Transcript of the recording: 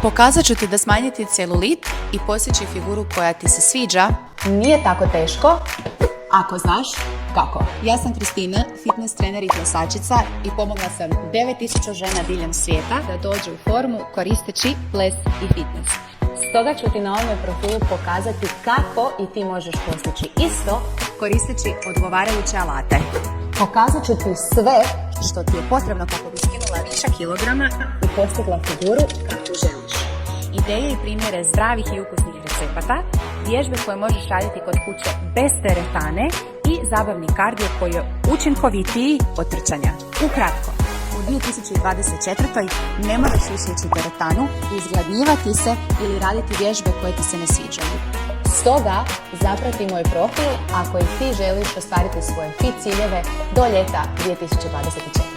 Pokazat ću ti da smanjiti celulit i postići figuru koja ti se sviđa nije tako teško ako znaš kako. Ja sam Kristina, fitness trener i plesačica i pomogla sam 9000 žena diljem svijeta da dođu u formu koristeći ples i fitness. Stoga ću ti na ovome profilu pokazati kako i ti možeš postići isto Koristeći odgovarajuće alate. Pokazat ću ti sve Što ti je potrebno kako bi skinula više kilograma i postigla figuru kakvu želiš. ideje i primjere zdravih i ukusnih recepata, vježbe koje možeš raditi kod kuće bez teretane i zabavni kardio koji je učinkovitiji od trčanja. Ukratko, u 2024. ne moraš više ići teretanu, izgladnjivati se ili raditi vježbe koje ti se ne sviđaju. Stoga zaprati moj profil ako i ti želiš ostvariti svoje fit ciljeve do ljeta 2024.